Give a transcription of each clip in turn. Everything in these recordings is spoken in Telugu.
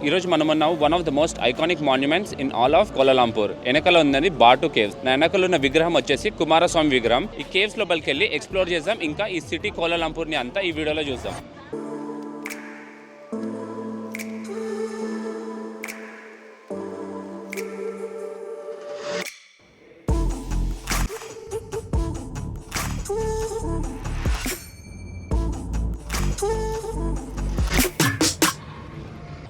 ఈరోజు మనం ఉన్నాము one of the most iconic monuments in all of Kuala Lumpur. వెనకలో ఉన్నది బాటు కేవ్స్. వెనకలో ఉన్న విగ్రహం వచ్చేసి కుమారస్వామి విగ్రహం. ఈ కేవ్స్ లోపలికి వెళ్ళి ఎక్స్ప్లోర్ చేద్దాం. ఇంకా ఈ సిటీ కోలాలంపూర్ని అంతా ఈ వీడియోలో చూద్దాం.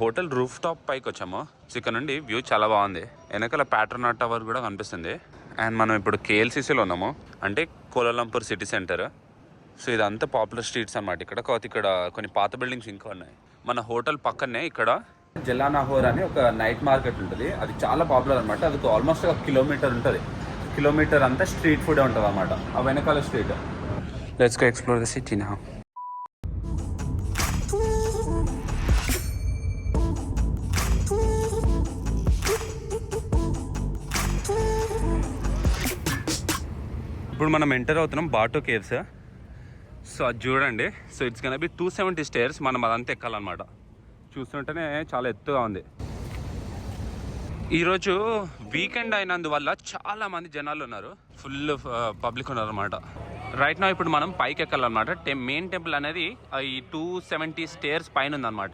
హోటల్ రూఫ్ టాప్ పైకి వచ్చాము. ఇక్కడ నుండి వ్యూ చాలా బాగుంది. వెనకాల ప్యాట్రోనాట్ టవర్ కూడా కనిపిస్తుంది. అండ్ మనం ఇప్పుడు కేఎల్సిసిలో ఉన్నాము, అంటే కోలాలంపూర్ సిటీ సెంటర్. సో ఇదంతా పాపులర్ స్ట్రీట్స్ అనమాట. ఇక్కడ కొన్ని పాత బిల్డింగ్స్ ఇంకా ఉన్నాయి. మన హోటల్ పక్కనే ఇక్కడ జలానాహోర్ అని ఒక నైట్ మార్కెట్ ఉంటుంది. అది చాలా పాపులర్ అనమాట. అది ఆల్మోస్ట్ 1 కిలోమీటర్ ఉంటుంది. కిలోమీటర్ అంతా స్ట్రీట్ ఫుడ్ ఉంటుంది అనమాట. ఆ వెనకాల street. Let's go explore the city now. ఇప్పుడు మనం ఎంటర్ అవుతున్నాం బాటు కేవ్స్. సో అది చూడండి. So it's gonna be 270 stairs. మనం అదంతా ఎక్కాలన్నమాట. చూస్తుంటేనే చాలా ఎత్తుగా ఉంది. ఈరోజు వీకెండ్ అయినందువల్ల చాలా మంది జనాలు ఉన్నారు. ఫుల్ పబ్లిక్ ఉన్నారు అనమాట. రైట్ నా ఇప్పుడు మనం పైకి ఎక్కాలన్నమాట. మెయిన్ టెంపుల్ అనేది ఈ 270 స్టేర్స్ పైన ఉందన్నమాట.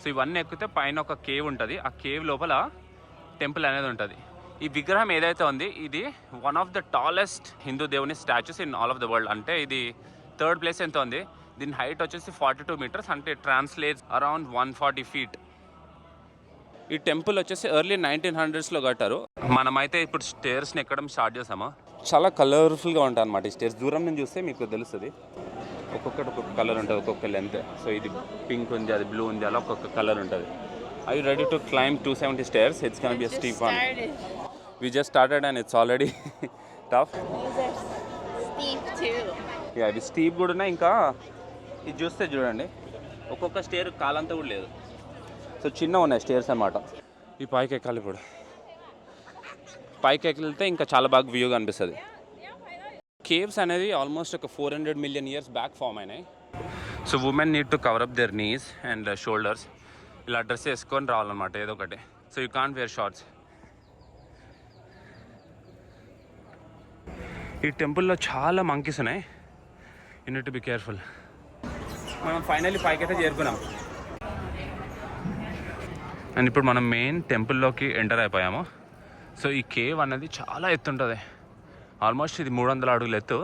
సో ఇవన్నీ ఎక్కితే పైన ఒక కేవ్ ఉంటుంది. ఆ కేవ్ లోపల టెంపుల్ అనేది ఉంటుంది. ఈ విగ్రహం ఏదైతే ఉంది ఇది one of the tallest Hindu దేవుని statues in all of the world. అంటే ఇది 3rd ప్లేస్ ఎంత ఉంది. దీని హైట్ వచ్చేసి 42 మీటర్స్, అంటే ట్రాన్స్లేట్స్ అరౌండ్ 140 ఫీట్. ఈ టెంపుల్ వచ్చేసి ఎర్లీ 1900స్లో కట్టారు. మనమైతే ఇప్పుడు స్టేర్స్ని ఎక్కడం స్టార్ట్ చేసాము. చాలా కలర్ఫుల్గా ఉంటాయి అన్నమాట ఈ స్టేర్స్. దూరం నుంచి చూస్తే మీకు తెలుస్తుంది. ఒక్కొక్కటి ఒక్కొక్క కలర్ ఉంటుంది, ఒక్కొక్క లెంత్. సో ఇది పింక్ ఉంది, అది బ్లూ ఉంది, అలా ఒక్కొక్క కలర్ ఉంటుంది. Are you ready to climb 270 stairs? It's going to be a steep one. We just started and it's already tough. These are steep too. Yeah, ఇది స్టీప్ కూడా ఉన్నాయి. ఇంకా ఇది చూస్తే చూడండి, ఒక్కొక్క స్టేర్ కాలంతా కూడా లేదు. సో చిన్న ఉన్నాయి స్టేర్స్ అన్నమాట. ఈ పైకి ఎక్కాలి. ఇప్పుడు పైకి ఎక్కితే ఇంకా చాలా బాగా వ్యూ కనిపిస్తుంది. కేవ్స్ అనేది ఆల్మోస్ట్ ఒక 400 మిలియన్ ఇయర్స్ బ్యాక్ ఫామ్ అయినాయి. So women need to cover up their knees and shoulders. ఇలా డ్రెస్ వేసుకొని రావాలన్నమాట ఏదో ఒకటి. So you can't wear shorts. ఈ టెంపుల్లో చాలా మంకీస్ ఉన్నాయి. You need to be careful. మనం ఫైనల్లీ పైకి అయితే చేరుకున్నాం. అండ్ ఇప్పుడు మనం మెయిన్ టెంపుల్లోకి ఎంటర్ అయిపోయాము. సో ఈ కేవ్ అనేది చాలా ఎత్తు ఉంటుంది. ఆల్మోస్ట్ ఇది 300 అడుగులు ఎత్తు.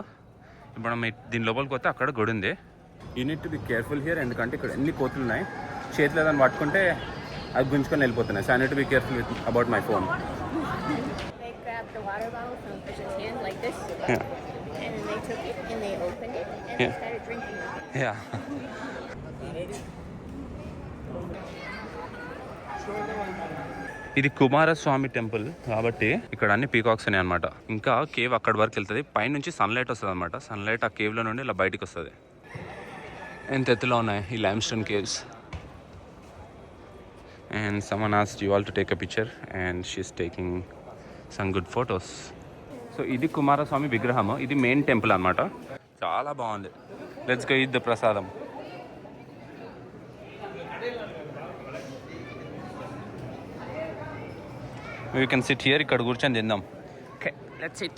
ఇప్పుడు మనం దీని లోపలికి వస్తే అక్కడ గుడి ఉంది. You need to be careful here. ఎందుకంటే ఇక్కడ ఎన్ని కోతులు ఉన్నాయి. చేతిలో ఏదైనా పట్టుకుంటే అది గుంజుకొని వెళ్ళిపోతున్నాయి. So I need to be careful with about my phone. They grabbed the water bottle from the person's hand like this, Yeah. and then they took it and they opened it and Yeah. they started drinking it. Yeah. ఇది కుమారస్వామి టెంపుల్ కాబట్టి ఇక్కడ అన్ని పీకాక్స్ ఉన్నాయి అనమాట. ఇంకా కేవ్ అక్కడి వరకు వెళ్తుంది. పైనుంచి సన్లైట్ వస్తుంది అనమాట. సన్లైట్ ఆ కేవ్లో నుండి ఇలా బయటికి వస్తుంది. ఎంత ఎత్తులో ఉన్నాయి ఈ limestone caves. And someone asked you all to take a picture and she's taking some good photos. So ఇది కుమారస్వామి విగ్రహము. ఇది మెయిన్ టెంపుల్ అనమాట. చాలా బాగుంది. లెట్స్ గో ఈట్ ద ప్రసాదం. We can sit here. ఇక్కడ కూర్చొని తిందాం. Okay, let's sit.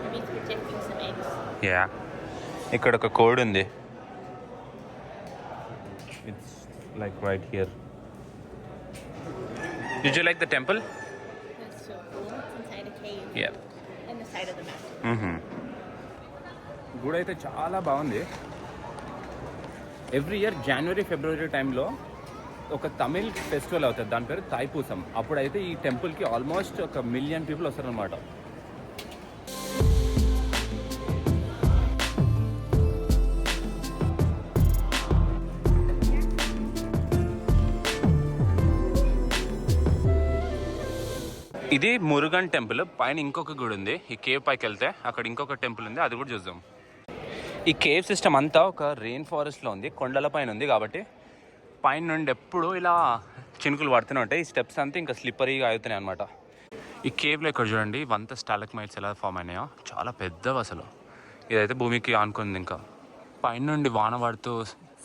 Maybe it's protecting some eggs. Yeah. ఇక్కడ ఒక కోడ్ ఉంది. It's like right here. Did you like the temple? That's so cool. It's inside a cave. Yeah. In the side of the mountain. గుడి అయితే చాలా బాగుంది. ఎవ్రీ ఇయర్ జనవరి ఫిబ్రవరి టైంలో ఒక తమిళ్ ఫెస్టివల్ అవుతుంది. దాని పేరు థైపూసం. అప్పుడైతే ఈ టెంపుల్కి ఆల్మోస్ట్ 1 మిలియన్ పీపుల్ వస్తారనమాట. ఇది మురుగన్ టెంపుల్. పైన ఇంకొక గుడి ఉంది. ఈ కేవ్ పైకి వెళ్తే అక్కడ ఇంకొక టెంపుల్ ఉంది, అది కూడా చూద్దాం. ఈ కేవ్ సిస్టమ్ అంతా ఒక రెయిన్ ఫారెస్ట్లో ఉంది. కొండల పైన ఉంది కాబట్టి పైన నుండి ఎప్పుడు ఇలా చినుకులు పడుతూనే ఉంటాయి. ఈ స్టెప్స్ అంతా ఇంకా స్లిప్పరీగా అవుతున్నాయి అనమాట. ఈ కేవ్లో ఇక్కడ చూడండి ఇవంతా స్టాలగ్మైట్స్ ఎలా ఫామ్ అయినాయో. చాలా పెద్దవి అసలు. ఇదైతే భూమికి ఆనుకుంది. ఇంకా పైన నుండి వాన పడుతూ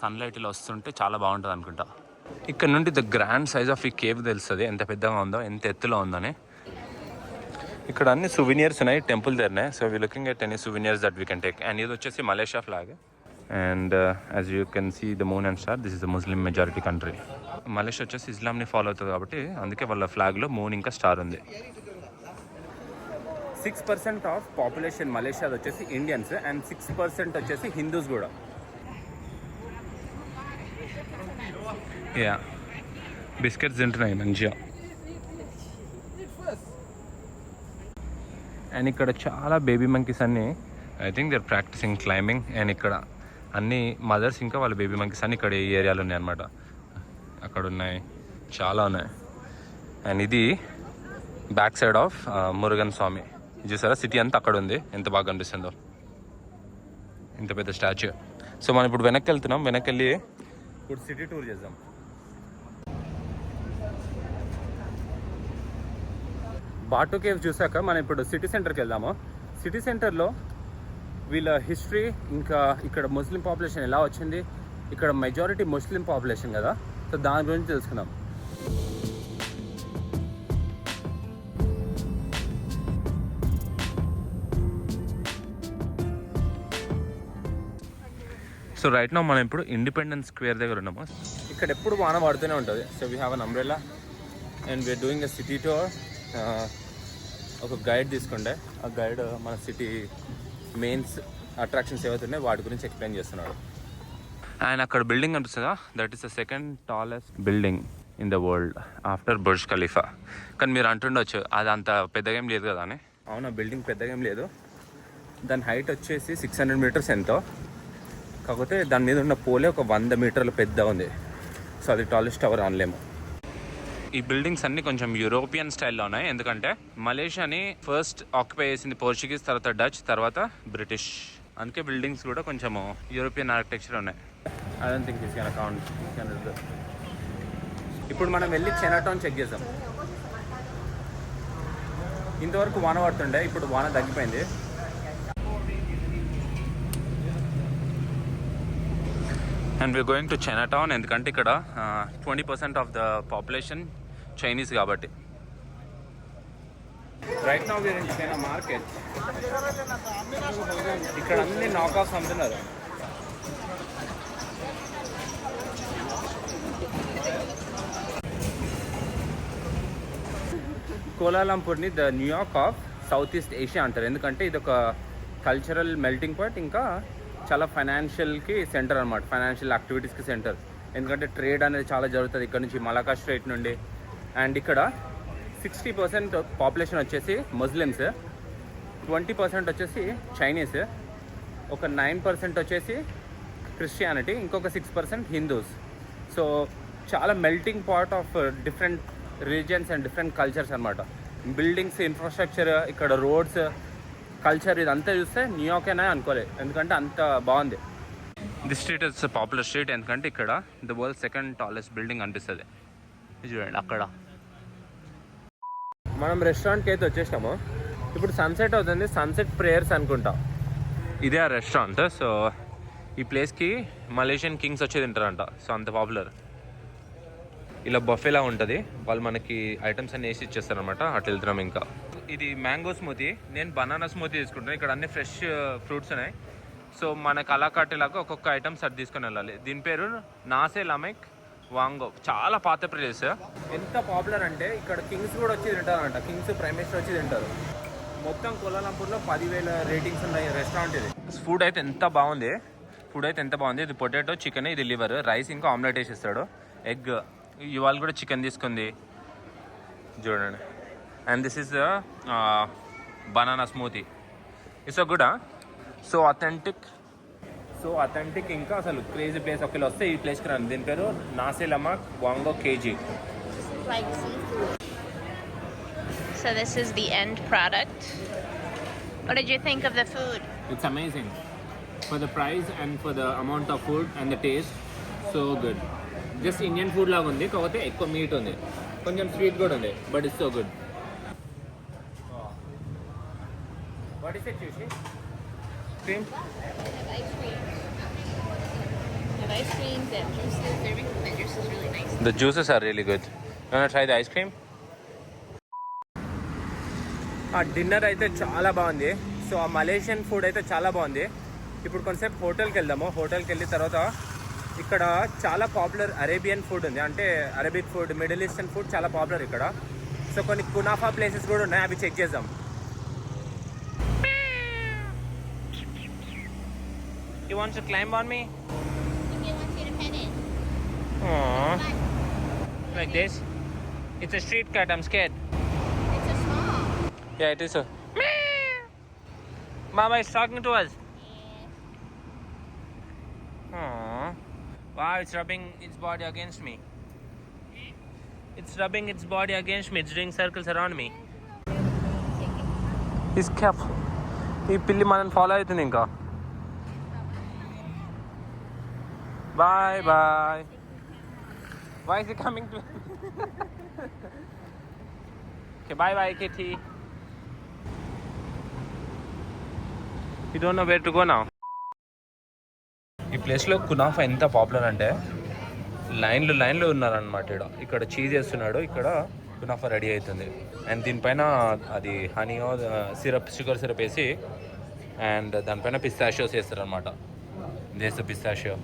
సన్లైట్ ఇలా వస్తుంటే చాలా బాగుంటుంది అనుకుంటా. ఇక్కడ నుండి ద గ్రాండ్ సైజ్ ఆఫ్ ఈ కేవ్ తెలుస్తుంది, ఎంత పెద్దగా ఉందో, ఎంత ఎత్తులో ఉందని. ఇక్కడ అన్ని సువెనియర్స్ ఉన్నాయి టెంపుల్ దగ్గరనే. So we looking at any souvenirs that we can take. And ఇది వచ్చేసి Malaysia flag. And as you can see the moon and star, this is the Muslim majority country. Malaysia వచ్చేసి ఇస్లాంని ఫాలో అవుతుంది కాబట్టి అందుకే వాళ్ళ ఫ్లాగ్లో మూన్ ఇంకా స్టార్ ఉంది. 6% ఆఫ్ పాపులేషన్ మలేషియాది వచ్చేసి ఇండియన్స్ అండ్ 6% వచ్చేసి హిందూస్ కూడా. యా బిస్కెట్స్ తింటున్నాయి మంచిగా. అండ్ ఇక్కడ చాలా బేబీ మంకీస్ అన్నీ I think they are practising climbing. And ఇక్కడ అన్ని మదర్స్ ఇంకా వాళ్ళ బేబీ మంకీస్ అన్నీ ఇక్కడ ఈ ఏరియాలో ఉన్నాయి అన్నమాట. అక్కడ ఉన్నాయి, చాలా ఉన్నాయి. అండ్ ఇది బ్యాక్ సైడ్ ఆఫ్ మురుగన్ స్వామి. చూసారా సిటీ అంతా అక్కడ ఉంది, ఎంత బాగా కనిపిస్తుందో, ఇంత పెద్ద స్టాచ్యూ. సో మనం ఇప్పుడు వెనక్కి వెళ్తున్నాం, వెనక్కి వెళ్ళి ఇప్పుడు సిటీ టూర్ చేద్దాం. బాటు కేవ్స్ చూసాక మనం ఇప్పుడు సిటీ సెంటర్కి వెళ్దాము. సిటీ సెంటర్లో వీళ్ళ హిస్టరీ, ఇంకా ఇక్కడ ముస్లిం పాపులేషన్ ఎలా వచ్చింది, ఇక్కడ మెజారిటీ ముస్లిం పాపులేషన్ కదా, సో దాని గురించి తెలుసుకుందాం. సో రైట్ నౌ మనం ఇప్పుడు ఇండిపెండెన్స్ స్క్వేర్ దగ్గర ఉన్నాము. ఇక్కడ ఎప్పుడు వాన పడుతూనే ఉంటుంది. So we have an umbrella and we're doing a city tour. ఒక గైడ్ తీసుకుంటే ఆ గైడ్ మన సిటీ మెయిన్స్ అట్రాక్షన్స్ ఏవైతున్నాయి వాటి గురించి ఎక్స్ప్లెయిన్ చేస్తున్నాడు. అండ్ అక్కడ బిల్డింగ్ కనిపిస్తుందా, that is the second tallest building in the world after Burj Khalifa. కానీ మీరు అంటుండొచ్చు అది అంత పెద్దగా ఏం లేదు కదా అని. అవునా, బిల్డింగ్ పెద్దగా ఏం లేదు. దాని హైట్ వచ్చేసి 600 మీటర్స్ ఎంతో, కాకపోతే దాని మీద ఉన్న పోలే ఒక 100 మీటర్లు పెద్ద ఉంది. సో అది టాలెస్ట్ టవర్ అనలేము. ఈ బిల్డింగ్స్ అన్నీ కొంచెం యూరోపియన్ స్టైల్లో ఉన్నాయి, ఎందుకంటే మలేషియాని ఫస్ట్ ఆక్యుపై చేసింది పోర్చుగీస్, తర్వాత డచ్, తర్వాత బ్రిటిష్. అందుకే బిల్డింగ్స్ కూడా కొంచెం యూరోపియన్ ఆర్కిటెక్చర్ ఉన్నాయి. I don't think this can account. ఇప్పుడు మనం వెళ్ళి చైనాటౌన్ చెక్ చేద్దాం. ఇంతవరకు వాన పడుతుండే, ఇప్పుడు వాన తగ్గిపోయింది. And we are going to Chinatown, ఎందుకంటే ఇక్కడ 20% ఆఫ్ ద పాపులేషన్ చైనీస్ కాబట్టి. Right now we are in China market. ఇక్కడ అన్ని నాక్ ఆఫ్స్ అమ్ముతున్నారు. కోలాలంపూర్ని the New York of south east Asia అంటారు, ఎందుకంటే ఇది ఒక కల్చరల్ మెల్టింగ్ పాయింట్, ఇంకా చాలా ఫైనాన్షియల్కి సెంటర్ అనమాట, ఫైనాన్షియల్ యాక్టివిటీస్కి సెంటర్. ఎందుకంటే ట్రేడ్ అనేది చాలా జరుగుతుంది ఇక్కడ నుంచి మలాకా స్ట్రైట్ నుండి. అండ్ ఇక్కడ 60% పాపులేషన్ వచ్చేసి ముస్లిమ్స్, 20% వచ్చేసి చైనీస్, ఒక 9% వచ్చేసి క్రిస్టియానిటీ, ఇంకొక 6% హిందూస్. సో చాలా melting pot of different religions and different cultures అనమాట. బిల్డింగ్స్, ఇన్ఫ్రాస్ట్రక్చర్, ఇక్కడ రోడ్స్, కల్చర్, ఇదంతా చూస్తే న్యూయార్క్ అయినా అనుకోలేదు, ఎందుకంటే అంత బాగుంది. This street is popular street, ఎందుకంటే ఇక్కడ the world second tallest building అనిపిస్తుంది. చూడండి అక్కడ. మనం రెస్టారెంట్కి అయితే వచ్చేసాము. ఇప్పుడు సన్సెట్ అవుతుంది, సన్సెట్ ప్రేయర్స్ అనుకుంటా. ఇదే ఆ రెస్టారెంట్. సో ఈ ప్లేస్కి మలేషియన్ కింగ్స్ వచ్చి తింటారంట, సో అంత పాపులర్. ఇలా బఫేలా ఉంటుంది, వాళ్ళు మనకి ఐటమ్స్ అన్ని వేసి ఇచ్చేస్తారనమాట. అట్లా వెళ్తున్నాం. ఇంకా ఇది మ్యాంగో స్మూతీ, నేను బనానా స్మూతీ తీసుకుంటాను. ఇక్కడ అన్ని ఫ్రెష్ ఫ్రూట్స్ ఉన్నాయి. సో మనకు అలా కట్టేలాగా ఒక్కొక్క ఐటమ్స్ అది తీసుకొని వెళ్ళాలి. దీని పేరు నాసే లమెక్ వాంగో. చాలా పాత ప్లేస్. ఎంత పాపులర్ అంటే ఇక్కడ కింగ్స్ కూడా వచ్చి తింటారంట, కింగ్స్, ప్రైమ్ మినిస్టర్ వచ్చి తింటారు. మొత్తం కోలాలంపూర్లో 10,000 రేటింగ్స్ ఉన్నాయి రెస్టారెంట్ ఇది. ఫుడ్ అయితే ఎంత బాగుంది, ఇది పొటాటో, చికెన్, ఇది లివర్, రైస్, ఇంకా ఆమ్లెట్ వేసి ఇస్తాడు, ఎగ్. ఇవాళ కూడా చికెన్ తీసుకుంది చూడండి. And this is the banana smoothie. It's good, so authentic, ఇంకా అసలు క్రేజీ ప్లేస్. ఒకళ్ళు వస్తే ఈ ప్లేస్కి రండి. దీని పేరు నాసే లమాక్ వాంగో KG. So this is the end product. What did you think of the food? It's amazing. For the price and for the amount of food and the taste, so good. Just Indian food లాగా ఉంది, కాకపోతే ఎక్కువ మీట్ ఉంది, కొంచెం స్వీట్ కూడా ఉంది, but it's so good. What is it, Chushi? Cream? Ice cream. have ice creams, they have juices. Their coconut juice is really nice. The juices are really good. You wanna try the ice cream? ఆ డిన్నర్ అయితే చాలా బాగుంది. సో ఆ మలేషియన్ ఫుడ్ అయితే చాలా బాగుంది. ఇప్పుడు కొంతసేపు హోటల్కి వెళ్దాము. హోటల్కి వెళ్ళిన తర్వాత ఇక్కడ చాలా పాపులర్ అరేబియన్ ఫుడ్ ఉంది, అంటే Arabic food, middle eastern food చాలా పాపులర్ ఇక్కడ. సో కొన్ని కునాఫా ప్లేసెస్ కూడా ఉన్నాయి, అవి చెక్ చేద్దాం. You want to climb on me? He wants you to pet it. Aww. Like this? It's a street cat, I'm scared. It's a small. Yeah, it is a... Mama is talking to us. Aww. Wow, it's rubbing its body against me. It's rubbing its body against me. It's doing circles around me. He's careful. ఈ పిల్లి మనల్ని ఫాలో అవుతుంది ఇంకా. Bye bye. Why is he coming to... Okay, bye bye kitty. You don't know where to go now. ఈ ప్లేస్లో కునాఫా ఎంత పాపులర్ అంటే లైన్లు ఉన్నారనమాట. ఇక్కడ చీజ్ వేస్తున్నాడు, ఇక్కడ కునాఫా రెడీ అవుతుంది. అండ్ దీనిపైన అది హనీయో సిరప్, షుగర్ సిరప్ వేసి అండ్ దానిపైన పిస్తాషియోస్ వేస్తారనమాట. దేశ పిస్తాషియో.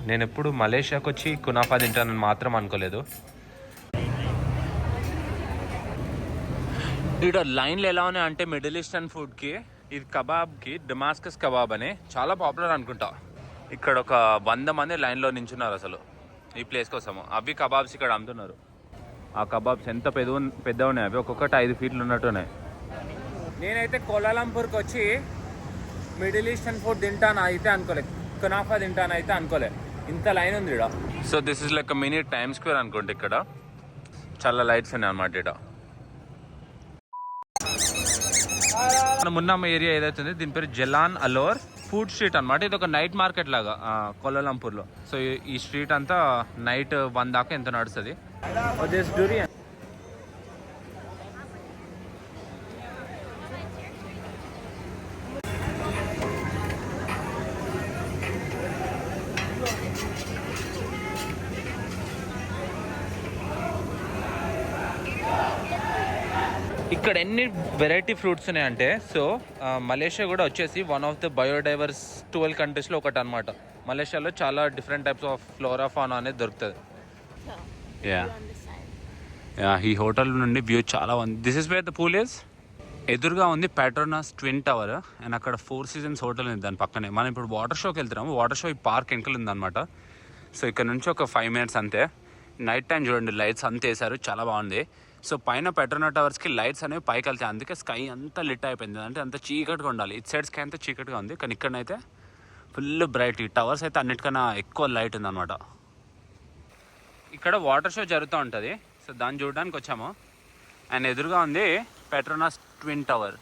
నేను ఎప్పుడు మలేషియాకి వచ్చి కునాఫా తింటానని మాత్రం అనుకోలేదు. ఇక్కడ లైన్లు ఎలా ఉన్నాయి అంటే మిడిల్ ఈస్టర్న్ ఫుడ్కి, ఇది కబాబ్కి డమాస్కస్ కబాబ్ అని చాలా పాపులర్ అనుకుంటా. ఇక్కడ ఒక 100 మంది లైన్లో నించున్నారు అసలు ఈ ప్లేస్ కోసము. అవి కబాబ్స్ ఇక్కడ అమ్ముతున్నారు. ఆ కబాబ్స్ ఎంత పెద్ద ఉన్నాయి, అవి ఒక్కొక్కటి 5 ఫీట్లు ఉన్నట్టున్నాయి. నేనైతే కోలాలంపూర్కి వచ్చి మిడిల్ ఈస్టర్న్ ఫుడ్ తింటాను అయితే అనుకోలేదు, కునాఫా తింటాను అయితే అనుకోలేదు. ఇంత లైన్ ఉంది ఇక్కడ. So this is like mini time square అనుకోండి. ఇక్కడ చాలా లైట్స్ ఉన్నాయి అన్నమాట. ఇక్కడ మనం ఉన్న ఏరియా ఏదైతుంది దీని పేరు జలాన్ అలోర్ ఫుడ్ స్ట్రీట్ అనమాట. ఇది ఒక నైట్ మార్కెట్ లాగా కోలాలంపూర్లో. సో ఈ స్ట్రీట్ అంతా నైట్ 1 దాకా ఎంత నడుస్తుంది. డూరియన్ ఇక్కడ ఎన్ని వెరైటీ ఫ్రూట్స్ ఉన్నాయంటే, సో మలేషియా కూడా వచ్చేసి వన్ ఆఫ్ ద బయోడైవర్స్ 12 కంట్రీస్లో ఒకటి అనమాట. మలేషియాలో చాలా different types of flora fauna అనేది దొరుకుతుంది. ఈ హోటల్ నుండి వ్యూ చాలా ఉంది. This is where the pool is. ఎదురుగా ఉంది పెట్రోనాస్ ట్విన్ టవర్ అండ్ అక్కడ 4 సీజన్స్ హోటల్ ఉంది దాని పక్కనే. మనం ఇప్పుడు వాటర్ షోకి వెళ్తున్నాము. వాటర్ షో ఈ పార్క్ వెనకలు ఉందన్నమాట. సో ఇక్కడ నుంచి ఒక 5 మినిట్స్ అంతే. నైట్ టైం చూడండి, లైట్స్ అంతా వేసారు, చాలా బాగుంది. సో పైన పెట్రోనా టవర్స్కి లైట్స్ అనేవి పైకి వెళ్తాయి, అందుకే స్కై అంతా లిట్ అయిపోయింది. అంటే అంత చీకటిగా ఉండాలి. ఇటు సైడ్ స్కై అంతా చీకటిగా ఉంది, కానీ ఇక్కడనైతే ఫుల్ బ్రైట్. ఈ టవర్స్ అయితే అన్నిటికన్నా ఎక్కువ లైట్ ఉందన్నమాట. ఇక్కడ వాటర్ షో జరుగుతూ ఉంటుంది. సో దాన్ని చూడడానికి వచ్చాము. అండ్ ఎదురుగా ఉంది పెట్రోనాస్ ట్విన్ టవర్.